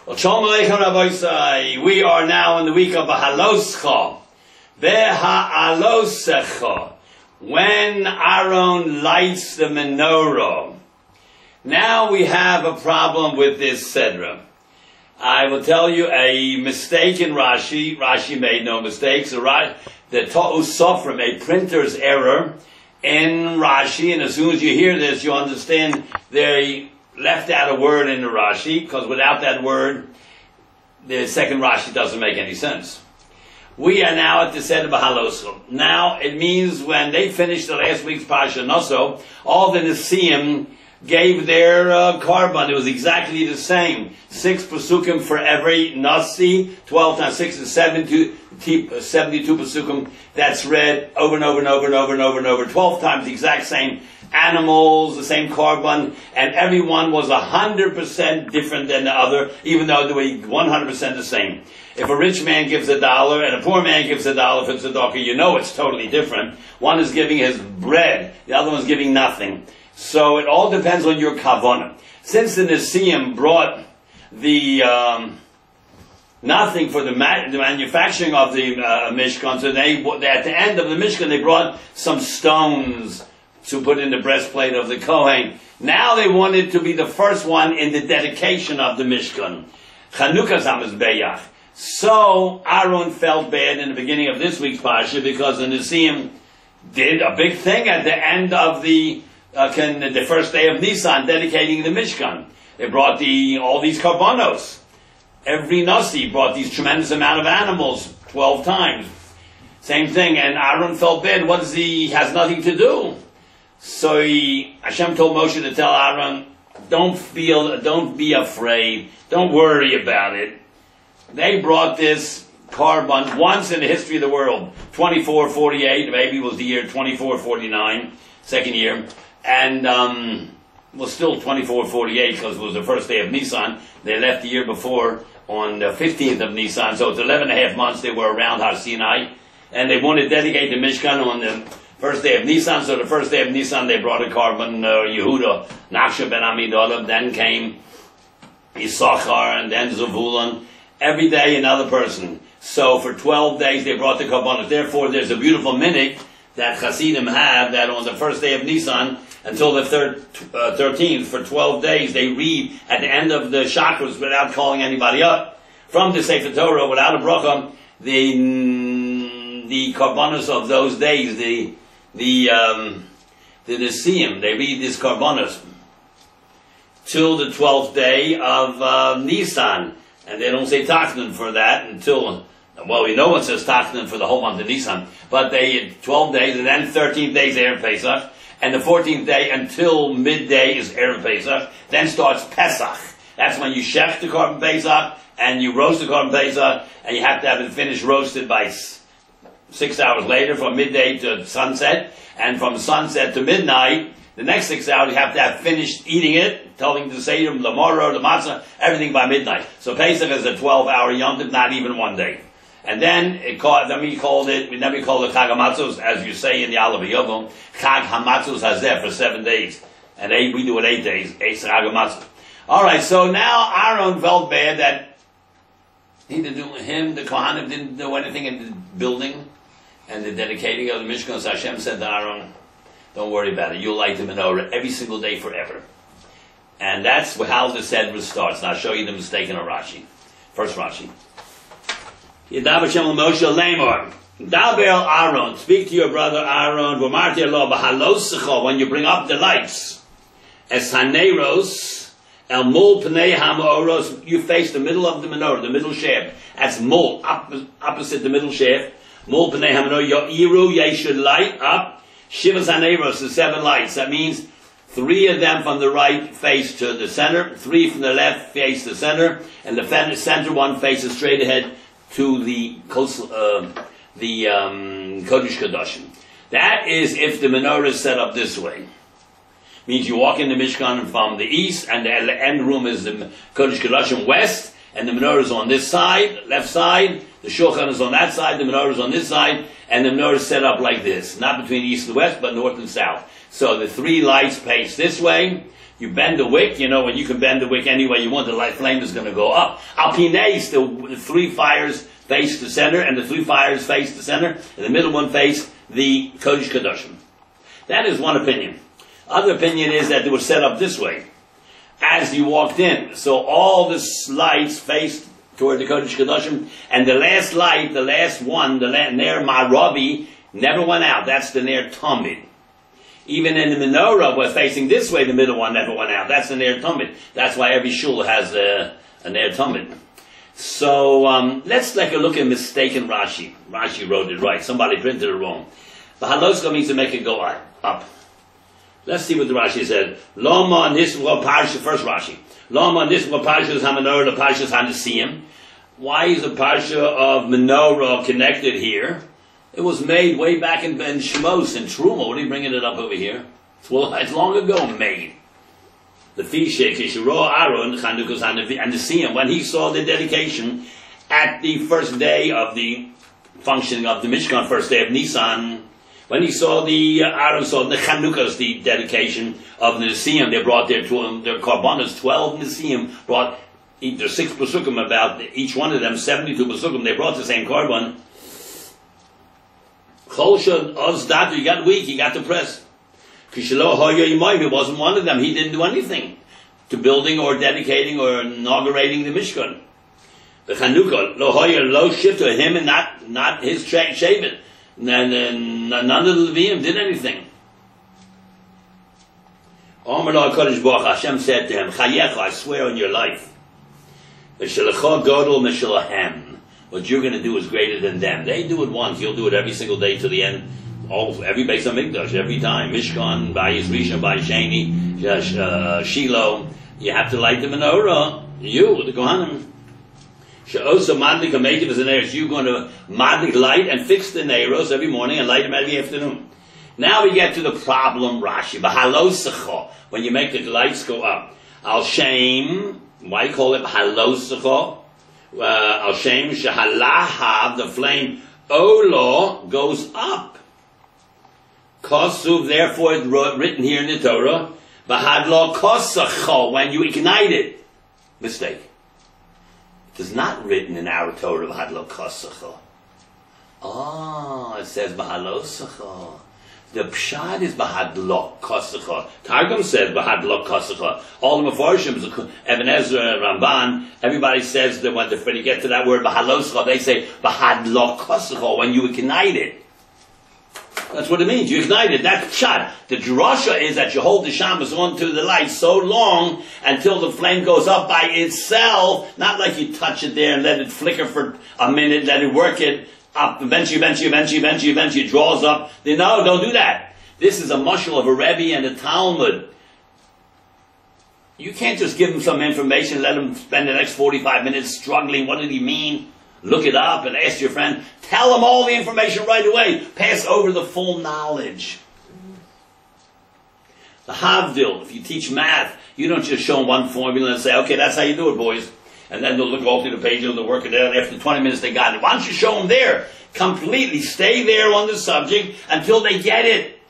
Well, Shalom Aleichem Rabbi. We are now in the week of Behaaloscha. Behaaloscha. When Aaron lights the menorah. Now we have a problem with this Sedra. I will tell you a mistake in Rashi. Rashi made no mistakes. The Ta'us Sofrim, a printer's error in Rashi. And as soon as you hear this, you understand they left out a word in the Rashi, because without that word, the second Rashi doesn't make any sense. We are now at the Seder Behaaloscha. Now, it means when they finished the last week's Parshas Behaaloscha, all the Nesiim gave their carbon. It was exactly the same. 6 Pesukim for every Nasi, 12 times 6 is 72 Pesukim. That's read over and over and over and over and over and over. 12 times the exact same animals, the same carbon, and everyone was 100% different than the other, even though they were 100% the same. If a rich man gives $1 and a poor man gives $1 for tzedakah, you know it's totally different. One is giving his bread, the other one's giving nothing. So it all depends on your kavanah. Since the Nesiim brought the nothing for the manufacturing of the Mishkan, so they at the end of the Mishkan they brought some stones to put in the breastplate of the Kohen. Now they wanted to be the first one in the dedication of the Mishkan. Chanukah Zamizbeach. So Aaron felt bad in the beginning of this week's Parsha because the Nesiim did a big thing at the end of the first day of Nisan, dedicating the Mishkan. They brought all these karbanos. Every Nasi brought these tremendous amount of animals, 12 times. Same thing, and Aaron felt bad. He has nothing to do. So Hashem told Moshe to tell Aaron, don't be afraid, don't worry about it. They brought this carbon once in the history of the world, 2448, maybe it was the year 2449, second year, and was still 2448 because it was the first day of Nisan. They left the year before on the 15th of Nisan, so it's 11 and a half months they were around Har Sinai, and they wanted to dedicate the Mishkan on the first day of Nisan. So the first day of Nisan they brought a carbon, Yehuda, Nachsha ben Amidalah, then came Issachar, and then Zevulun. Every day another person. So for 12 days they brought the carbon. Therefore there's a beautiful minhag that Hasidim have, that on the first day of Nisan until the 13th, for 12 days, they read at the end of the chakras without calling anybody up, from the Sefer Torah, without a bracha, the karbanos of those days, the Nesiim, they read these karbanos till the 12th day of Nisan, and they don't say Tachnan for that until, well, we know what says Tachnan for the whole month of Nisan, but they 12 days, and then 13th day is Erev Pesach, and the 14th day until midday is Erev Pesach. Then starts Pesach. That's when you shech the korban Pesach, and you roast the korban Pesach, and you have to have it finished roasted by 6 hours later, from midday to sunset, and from sunset to midnight, the next 6 hours you have to have finished eating it, telling the Seder, the Morah, the Matzah, everything by midnight. So Pesach is a 12-hour Yom Tov, not even one day. And then we call it Chag HaMatzos, as you say in the Aleph Yovam, Chag HaMatzos Hazeh for 7 days. And we do it 8 days, 8 Chag HaMatzos. Alright, so now Aaron felt bad that the Kohanim didn't do anything in the building and the dedicating of the Mishkan. So Hashem said to Aaron, don't worry about it, you'll light the menorah every single day forever. And that's how the Sedra starts. Now I'll show you the mistake in a Rashi. First Rashi. Yedav Hashem Moshe Lemor. Daber Aaron, speak to your brother Aaron. V'marti lo Behaaloscha, when you bring up the lights. Es haneros el mul pnei ha'ma'oros. You face the middle of the menorah, the middle shaft. That's mul, opposite the middle shaft. Mul pnei ha'ma'oros. Yo'iru, ye should light up. Shivas haneros, the 7 lights. That means 3 of them from the right face to the center, 3 from the left face the center, and the center one faces straight ahead to the Kodesh Kodashim. That is if the menorah is set up this way. Means you walk in the Mishkan from the east, and the end room is the Kodesh Kodashim west, and the menorah is on this side, left side, the Shulchan is on that side, the menorah is on this side, and the menorah is set up like this, not between east and west, but north and south. So the 3 lights face this way, You bend the wick, when you can bend the wick any way you want, the light flame is going to go up. Alpines, the three fires face the center, and the three fires face the center, and the middle one face the Kodesh Kodashim. That is one opinion. Other opinion is that it was set up this way, as you walked in. So all the lights faced toward the Kodesh Kodashim, and the last light, the last one, the Ner Marabi, never went out. That's the Ner Tamid. Even in the menorah, was facing this way, the middle one never went out. That's the Ner Tamid. That's why every shul has a Ner Tamid. So let's take a look at mistaken Rashi. Rashi wrote it right. Somebody printed it wrong. Behaaloscha means to make it go up. Let's see what the Rashi said. Lama nisva parsha. First Rashi. Lama nisva parshas hamenorah the parshas hanesiim. Why is the parsha of menorah connected here? It was made way back in Shmos in Truma. What are you bringing it up over here? Well, it's long ago made. The Fishek, Yeshua, Aaron, Chanukas, and the Siyam, when he saw the dedication at the first day of the functioning of the Mishkan, first day of Nisan, when he saw Aaron saw the Chanukas, the dedication of the Siyam, they brought their Karbanos, 12 Nisim, brought there's 6 Pesukim, about each one of them, 72 Pesukim, they brought the same Karban. Cholsha Ozdatu, he got weak, he got depressed. Kishelo Hoyo Imoim, he wasn't one of them. He didn't do anything to building or dedicating or inaugurating the Mishkan. The Chanukah, Lo Hoyo Lo Shifta, him and not his Shavit. None of the Levium did anything. Omer Lo HaKadosh Baruch Hashem said to him, Chayecha, I swear on your life, Meshalecha Godol Meshalahem. What you're going to do is greater than them. They do it once. You'll do it every single day to the end. Every Beis HaMikdash, every time. Mishkan, Bayis Rishon, Bayis Sheni, Shiloh. You have to light the menorah. You, the Kohanim. She'osa madlik ha'meitiv as an eretz. You're going to madlik light and fix the neiros every morning and light them every afternoon. Now we get to the problem, Rashi. Behaaloscha. When you make the lights go up. Al Shem. Why call it Behaaloscha? Al Shem shehalahav, the flame Olo goes up. Kosuv, therefore it's written here in the Torah, Bahadlo Kosacho, when you ignite it. Mistake. It is not written in our Torah, Bahadlo Kosacho. It says Behaaloscha. The Pshad is Bahadlo Kosacha. Targum says Bahadlo Kosacha. All the Mefarshim, Ibn Ezra, Ramban, everybody says that when you get to that word Behaaloscha, they say Bahadlo Kosacha, when you ignite it. That's what it means. You ignite it. That's Pshad. The drasha is that you hold the shamas onto the light so long until the flame goes up by itself, not like you touch it there and let it flicker for a minute, let it work it up, eventually it draws up. No, don't do that. This is a mashal of a Rebbe and a Talmud. You can't just give him some information, let him spend the next 45 minutes struggling. What did he mean? Look it up and ask your friend. Tell him all the information right away. Pass over the full knowledge. The Havdil, if you teach math, you don't just show them one formula and say, okay, that's how you do it, boys. And then they'll look all through the pages and they'll work it out. After 20 minutes, they got it. Why don't you show them there? Completely stay there on the subject until they get it.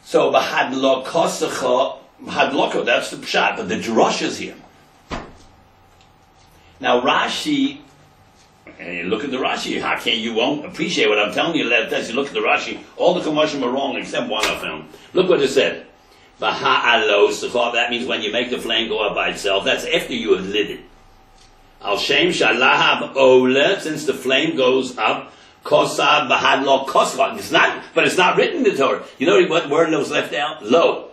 So, Bahadloko, that's the pshat. But the drush is here. Now, Rashi, and look at the Rashi. How can you won't appreciate what I'm telling you? Look at the Rashi. All the commercials are wrong except one of them. Look what it said. Behaaloscha, that means when you make the flame go up by itself. That's after you have lit it. Al Shem Shalahav Ole, since the flame goes up, Kosav Bahadlo Kosva. It's not written in the Torah. You know what word was left out? Lo.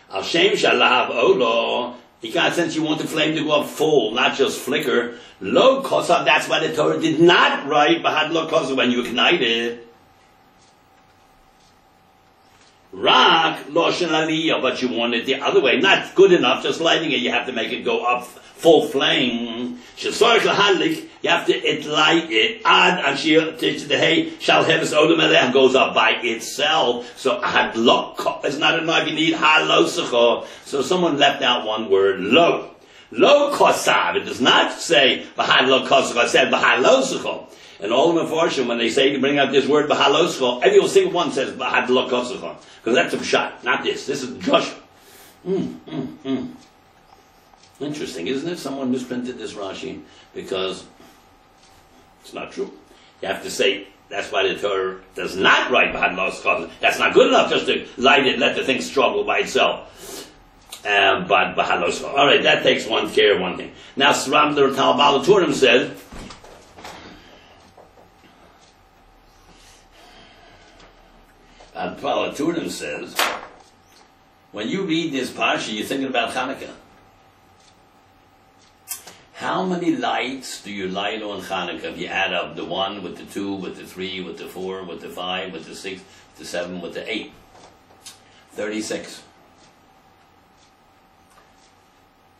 Al Shem Shalahav Olo. Since you want the flame to go up full, not just flicker. Lo Kosav, that's why the Torah did not write Bahadlo Kosva when you ignite it. Rak Loshen Aliyah, but you want it the other way. Not good enough, just lighting it. You have to make it go up full flame. Shesorach Lahadlik, you have to light it. Ad Anshir Tishdehei Shal Heves Odom Eleh goes up by itself. So Hadlok is not enough. You need Halosach. So someone left out one word. Lo. Lo Kosav. It does not say Bahadlo Kosav. It said Bahaaloscha. And all the Mefarshim, when they say to bring out this word Behaaloscha, every single one says Bahadlo Kosav. Because that's a pshat, not this. This is drush. Interesting, isn't it? Someone misprinted this Rashi because it's not true. You have to say, that's why the Torah does not write Behaaloscha. That's not good enough just to light it, let the thing struggle by itself. But Behaaloscha. All right, that takes care of one thing. Now, Sram the Talmud says, Turim says, when you read this parsha, you're thinking about Hanukkah. How many lights do you light on Hanukkah if you add up the 1 with the 2, with the 3, with the 4, with the 5, with the 6, with the 7, with the 8? 36.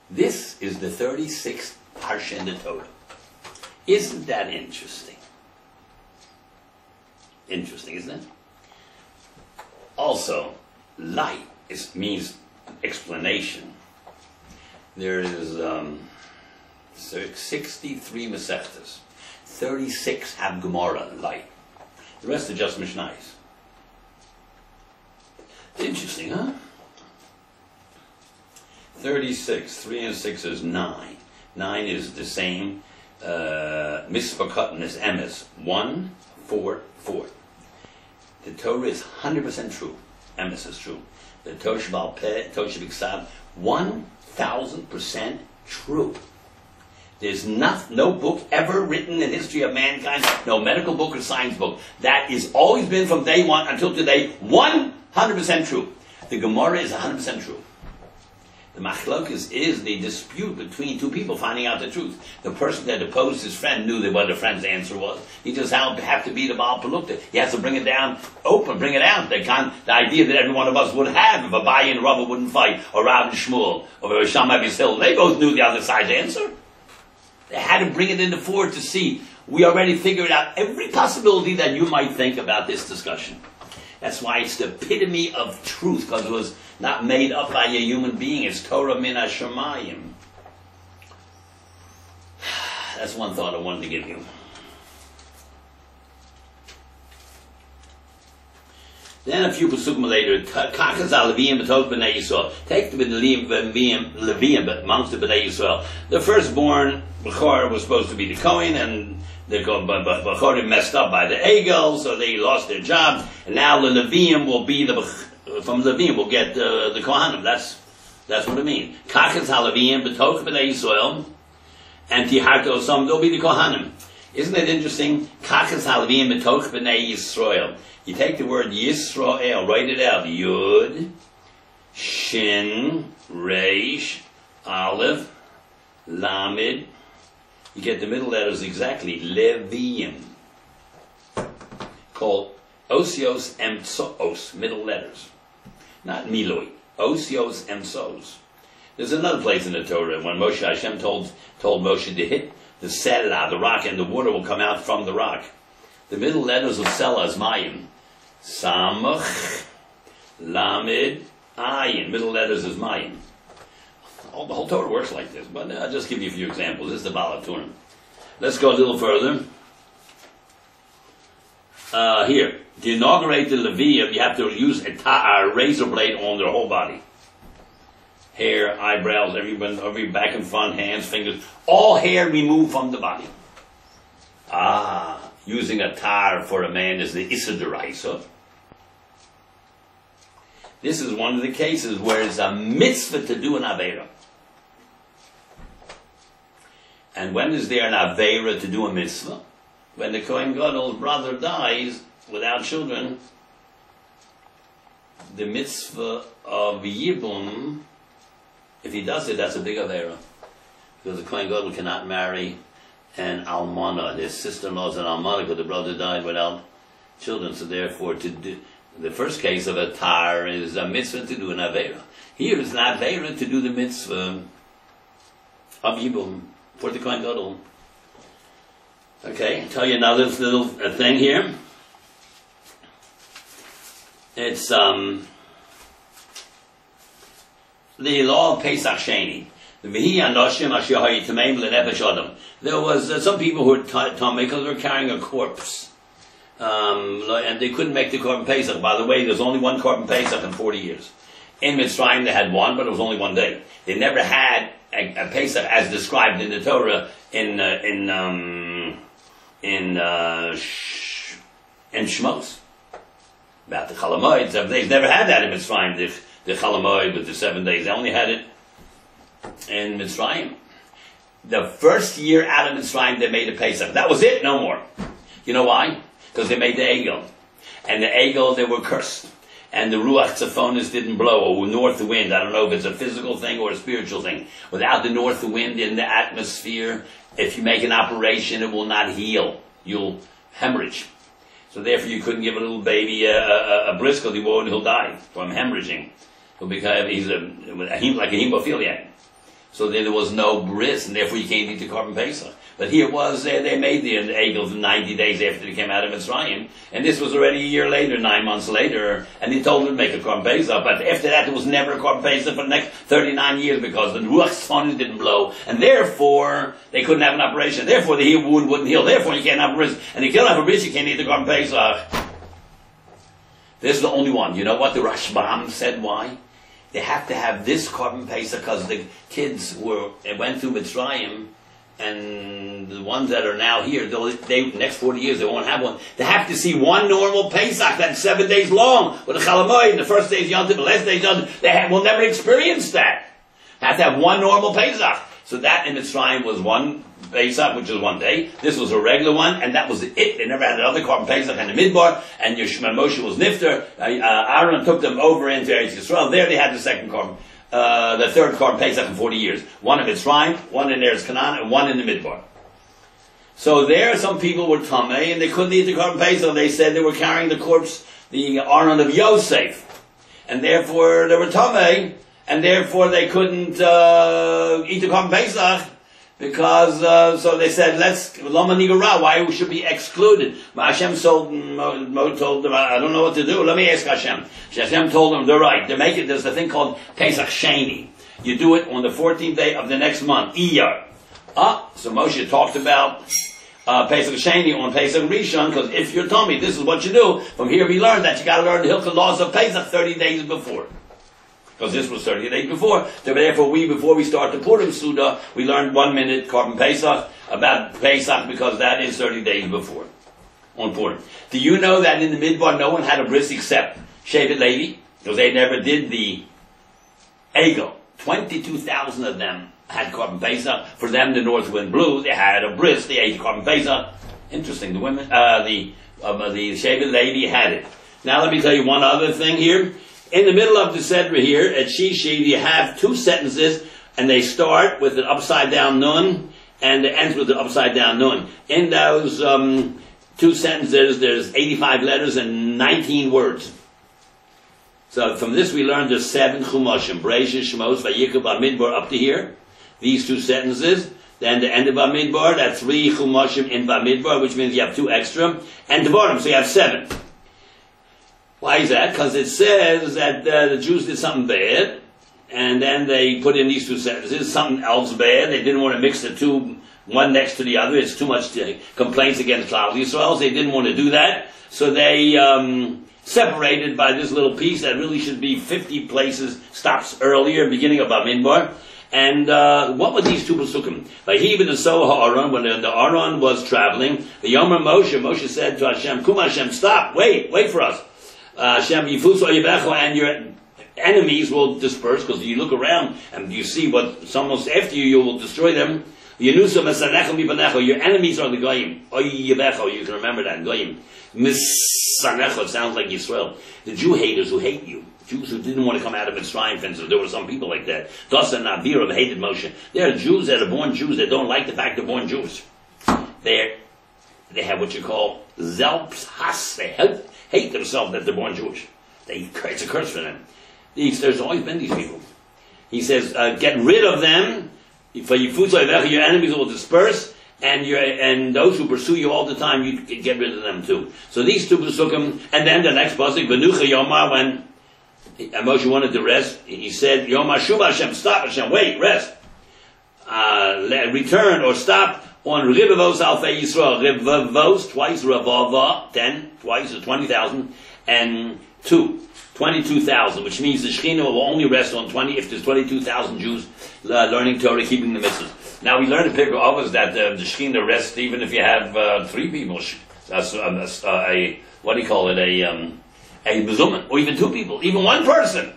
This is the 36th parsha in the Torah. Isn't that interesting? Interesting, isn't it? Also, light means explanation. There is 63 Masechtas. 36 have Gemara, light. The rest are just Mishnayos. Interesting, huh? 36, 3 and 6 is 9. 9 is the same. Mispakatan is emes. 1, 4, 4. The Torah is 100% true. Emes is true. The Torah Sheba'al Peh, Torah Shebiksav, 1,000% true. There's no book ever written in the history of mankind, no medical book or science book, that has always been from day one until today 100% true. The Gemara is 100% true. The machlokas is the dispute between two people finding out the truth. The person that opposed his friend knew what the friend's answer was. He just have to be the Baal Palukta. He has to bring it down open, bring it out. The idea that every one of us would have if Abaye and Rabbi wouldn't fight, or Rav and Shmuel, or Shammai B'Hillel. They both knew the other side's answer. They had to bring it into forward to see. We already figured out every possibility that you might think about this discussion. That's why it's the epitome of truth, because it was not made up by a human being. It's Torah min hashamayim. That's one thought I wanted to give you. Then a few pesukim later, Kakas al-Leviyim b'tos b'nei Yisrael. Take the Leviyim but amongst the b'nei Yisrael. The firstborn Bechor was supposed to be the Kohen, and the Bechorim messed up by the Egel, so they lost their job. And now the Leviyim will be from Leviyim will get the Kohanim. That's what it means. Kakas al-Leviyim b'tos b'nei Yisrael, and Tiharto Osam, they'll be the Kohanim. Isn't it interesting? Kakas al-Leviyim b'tos b'nei Yisrael. You take the word Yisrael, write it out. Yud, Shin, Reish, Aleph, Lamed. You get the middle letters exactly. Leviyim. Called Osios Emtsos, middle letters. Not Miloi. Osios Emtsos. There's another place in the Torah when Moshe Hashem told Moshe to hit the Selah, the rock, and the water will come out from the rock. The middle letters of Selah is Mayim. Samach, Lamed, Ayin. Middle letters is Mayim. The whole Torah works like this, but I'll just give you a few examples. This is the Baal Turim. Let's go a little further. Here, to inaugurate the Leviyim, you have to use a razor blade on their whole body. Hair, eyebrows, every back and front, hands, fingers, all hair removed from the body. Using a tar for a man is the Issa D'Oraisa. This is one of the cases where it's a mitzvah to do an Aveira. And when is there an Aveira to do a mitzvah? When the Kohen Gadol's brother dies without children, the mitzvah of Yibum, if he does it, that's a big Aveira. Because the Kohen Gadol cannot marry an almana. His sister-in-law is an almana because the brother died without children. So therefore, the first case of a tar is a mitzvah to do an aveira. Here is an aveira to do the mitzvah of Yibum for the Kohen Gadol. Okay, I'll tell you another little thing here. It's the law of Pesach Sheni. There was some people who were tamei because they were carrying a corpse, and they couldn't make the korban Pesach. By the way, there's only one korban Pesach in 40 years. In Mitzrayim they had one, but it was only one day. They never had a Pesach as described in the Torah in Shmos. About the Chalamoid, 7 days. Never had that in Mitzrayim, the Chalamoid with the 7 days. They only had it in Mitzrayim. The first year out of Mitzrayim, they made a Pesach. That was it, no more. You know why? Because they made the Egel. And the Egel, they were cursed. And the Ruach Tzafonis didn't blow, or north wind. I don't know if it's a physical thing or a spiritual thing. Without the north wind in the atmosphere, if you make an operation, it will not heal. You'll hemorrhage. So therefore you couldn't give a little baby a bris because he'll die from hemorrhaging. He's like a hemophiliac. So there was no bris, and therefore you can't eat the Korban Pesach. But here it was, they made the Egel 90 days after they came out of Mitzrayim, and this was already a year later, 9 months later, and he told them to make a Korban Pesach. But after that, there was never a Korban Pesach for the next 39 years because the Ruach Tzfonis didn't blow, and therefore they couldn't have an operation. Therefore the heel wound wouldn't heal. Therefore you can't have a bris, and if you can't have a bris, you can't eat the Korban Pesach. This is the only one. You know what the Rashbam said? Why? They have to have this Korban Pesach because the kids went through Mitzrayim, and the ones that are now here, they next 40 years they won't have one. They have to see one normal Pesach that's 7 days long with a Chalamoid. The first day is Yom Tov, the last day is Yom Tov. They will never experience that. Have to have one normal Pesach. So that in Mitzrayim was one Pesach, which was 1 day. This was a regular one, and that was it. They never had another Korban Pesach in the Midbar, and Moshe was Nifter. Aaron took them over into Eretz Yisrael. There they had the second Korban, the third Korban Pesach in 40 years. One in Mitzrayim, one in Eretz Canaan, and one in the Midbar. So there some people were Tamei, and they couldn't eat the Korban Pesach. They said they were carrying the corpse, the Aaron of Yosef. And therefore they were Tamei, and therefore they couldn't eat the Korban Pesach, because, so they said, Lama Nigara, why should be excluded? Hashem told them, I don't know what to do, let me ask Hashem. Hashem told them, they're right, there's a thing called Pesach Sheni. You do it on the 14th day of the next month, Iyar. So Moshe talked about Pesach Sheni on Pesach Rishon, because if you're Tommy, this is what you do. From here we learned that you got to learn the Hilchot laws of Pesach 30 days before. Because this was 30 days before. So therefore before we start the Purim Suda, we learned 1 minute Korban Pesach about Pesach, because that is 30 days before. On Purim. Do you know that in the Midbar no one had a bris except Shevet Levi? Because they never did the Egel. 22,000 of them had Korban Pesach. For them the north wind blew. They had a bris. They ate Korban Pesach. Interesting. The women, the Shevet Levi had it. Now let me tell you one other thing here. In the middle of the Sedra here, at Shishi, you have two sentences, and they start with an upside-down nun, and it ends with an upside-down nun. In those two sentences, there's 85 letters and 19 words. So from this we learned there's 7 chumashim, Bereshis, Shmos, Vayikra, Bamidbar, up to here. These two sentences. Then the end of Bamidbar, that's 3 chumashim in Bamidbar, which means you have 2 extra. And Devarim, so you have 7. Why is that? Because it says that the Jews did something bad, and then they put in these two sentences, something else bad. They didn't want to mix the two, one next to the other. It's too much complaints against Klal Yisrael, so they didn't want to do that. So they separated by this little piece that really should be 50 places, stops earlier, beginning of Bamidbar. And what were these two Pesukim? By he and so Aaron, when the Aaron was traveling, the Yomer Moshe said to Hashem, Kum Hashem, stop, wait for us. Hashem, Yifuso Yebecho, and your enemies will disperse, because you look around and you see what someone's after you will destroy them. Yenusa Mesanecho Mipanecho, your enemies are the Goyim. Oy Yebecho, you can remember that, Goyim. Misanecho, it sounds like Yisrael. The Jew haters who hate you. Jews who didn't want to come out of Mitzrayim, for instance. There were some people like that. Dosan Navirim hated Moshe. There are Jews that are born Jews that don't like the fact they're born Jews. They have what you call Zelpshas. They hate themselves that they're born Jewish. It's a curse for them. There's always been these people. He says, get rid of them, for your enemies will disperse, and those who pursue you all the time, you can get rid of them too. So these two Pesukim, and then the next pasuk, Benucha Yomar, when Moshe wanted to rest, he said, Yomar Shuba Hashem, stop Hashem, wait, rest. Return or stop on Rivavos Alfei Yisrael. Rivavos, twice, Ravava, 10, twice is 20,000, and 2. 22,000, which means the Shekhinah will only rest on 20 if there's 22,000 Jews learning Torah, keeping the mitzvahs. Now we learned in Pirkei Avos that the Shekhinah rests even if you have 3 people. That's what do you call it? A bezuman, or even 2 people, even 1 person.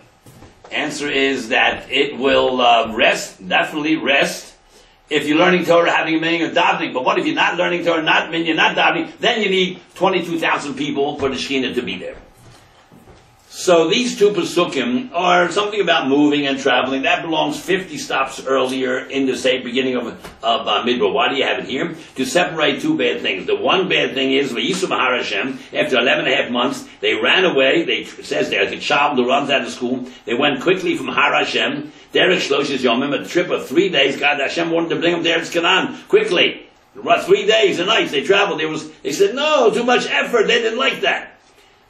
Answer is that it will definitely rest, if you're learning Torah, having a meaning of davening. But what if you're not learning Torah, you're not davening? Then you need 22,000 people for the Shekhinah to be there. So these 2 Pesukim are something about moving and traveling. That belongs 50 stops earlier in the same beginning of Midbar. Why do you have it here? To separate 2 bad things. The one bad thing is, V'yisu Mahar Hashem, after 11.5 months, they ran away. It says they're like a child who runs out of school. They went quickly from Har Hashem, Derech Shloshes Yomim, a trip of 3 days. God, Hashem wanted to bring them to Eretz Canaan quickly. 3 days and nights they traveled. They said, no, too much effort. They didn't like that.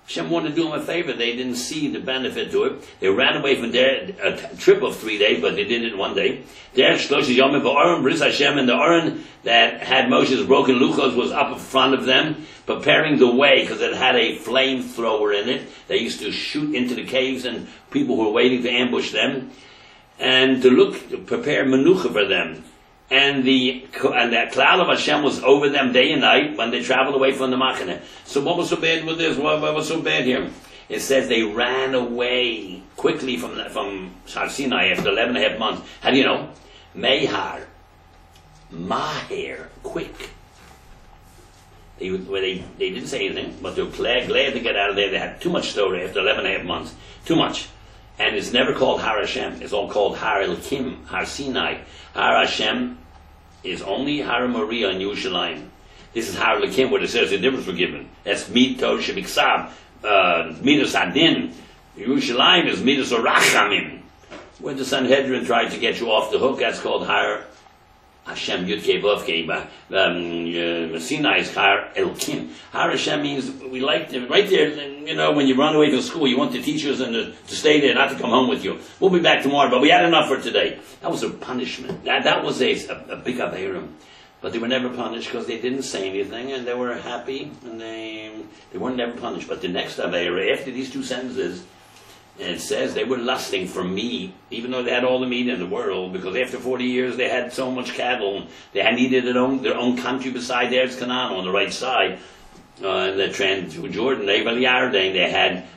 Hashem wanted to do them a favor. They didn't see the benefit to it. They ran away from a trip of 3 days, but they did it in 1 day. Derech Shloshes Yomim v'Aron Bris Hashem, and the Aron that had Moshe's broken luchos was up in front of them, preparing the way, because it had a flamethrower in it. They used to shoot into the caves and people who were waiting to ambush them, and to prepare menucha for them. And that cloud of Hashem was over them day and night when they traveled away from the Machane. So what was so bad with this? What was so bad here? It says they ran away quickly from Har Sinai after 11.5 months. How do you know? Mehar, Maher, quick. They didn't say anything, but they were glad to get out of there. They had too much Torah after 11.5 months. Too much. And it's never called Har Hashem. It's all called Har Elokim, Har Sinai. Har Hashem is only Har Moriah in Yerushalayim. This is Har Elokim, where it says the difference were given. That's Mid Torah Shebiksab, Midas Adin. Yerushalayim is Midas Orachamim. When the Sanhedrin tried to get you off the hook, that's called Har Hashem Yud Kei Vav Kei. Sinai is Har Elokim. Har Hashem means we like to, right there. You know, when you run away from school, you want the teachers and to stay there, not to come home with you. We'll be back tomorrow, but we had enough for today. That was a punishment. That was a big averum. But they were never punished because they didn't say anything, and they were happy, and they weren't never punished. But the next averum, after these 2 sentences, it says they were lusting for meat, even though they had all the meat in the world, because after 40 years they had so much cattle. They had needed their own country beside Eretz Canaan on the right side. The trend to Jordan, they had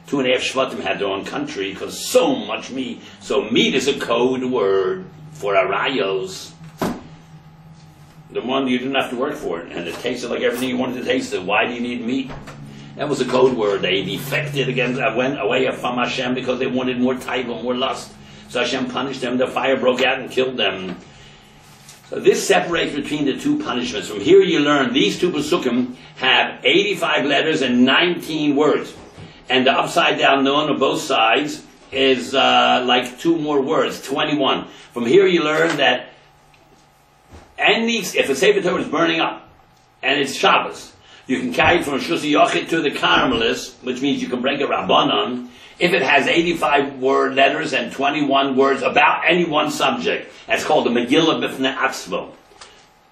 2.5 Shvatim had their own country because so much meat. So meat is a code word for arayos. The one you didn't have to work for it, and it tasted like everything you wanted to taste it. Why do you need meat? That was a code word. They defected went away from Hashem because they wanted more taiva, more lust. So Hashem punished them. The fire broke out and killed them. So this separates between the 2 punishments. From here you learn these 2 Pesukim have 85 letters and 19 words. And the upside down nun on both sides is like 2 more words, 21. From here you learn that if a Sefer Torah is burning up and it's Shabbos, you can carry it from Shus Yochid to the Carmelis, which means you can bring a Rabbanon, if it has 85 word letters and 21 words about any one subject. That's called the Megillah B'fnei Atzmo.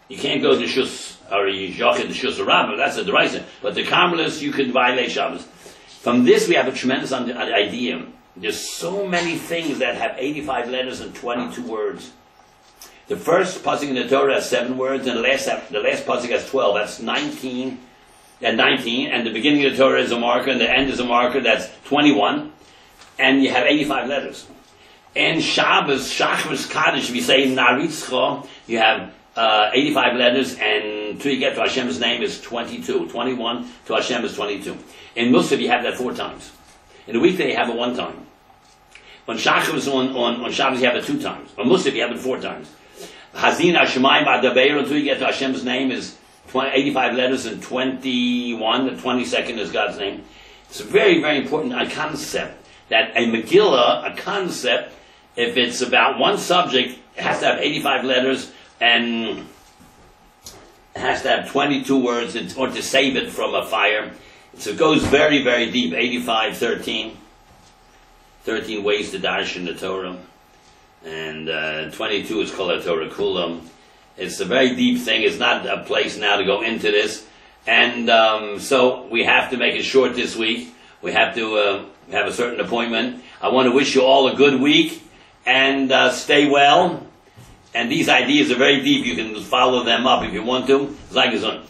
You can't go to Shus or Yochid to Shus Rabbah, that's a deraisa. But the Carmelis, you could violate Shabbos. From this we have a tremendous idea. There's so many things that have 85 letters and 22 words. The first pasuk in the Torah has 7 words, and the last pasuk has 12. That's 19. And the beginning of the Torah is a marker, and the end is a marker, that's 21. And you have 85 letters. And Shabbos, Shachris Kaddish, we say Naritzcha, you have 85 letters, and until you get to Hashem's name is 22. 21 to Hashem is 22. In Musaf, you have that 4 times. In the weekday, you have it 1 time. On Shachris, on Shabbos, you have it 2 times. On Musaf, you have it 4 times. Hazin Hashemayim Ba'dabeir, until you get to Hashem's name is 85 letters, and 21, the 22nd is God's name. It's a very, very important concept, that a Megillah, a concept, if it's about one subject, it has to have 85 letters, and it has to have 22 words, or to save it from a fire. So it goes very, very deep. 85, 13 ways to darshan the Torah. And 22 is called a Torah Kulam. It's a very deep thing. It's not a place now to go into this. And so we have to make it short this week. We have to have a certain appointment. I want to wish you all a good week, and stay well. And these ideas are very deep. You can follow them up if you want to. Zay gesund.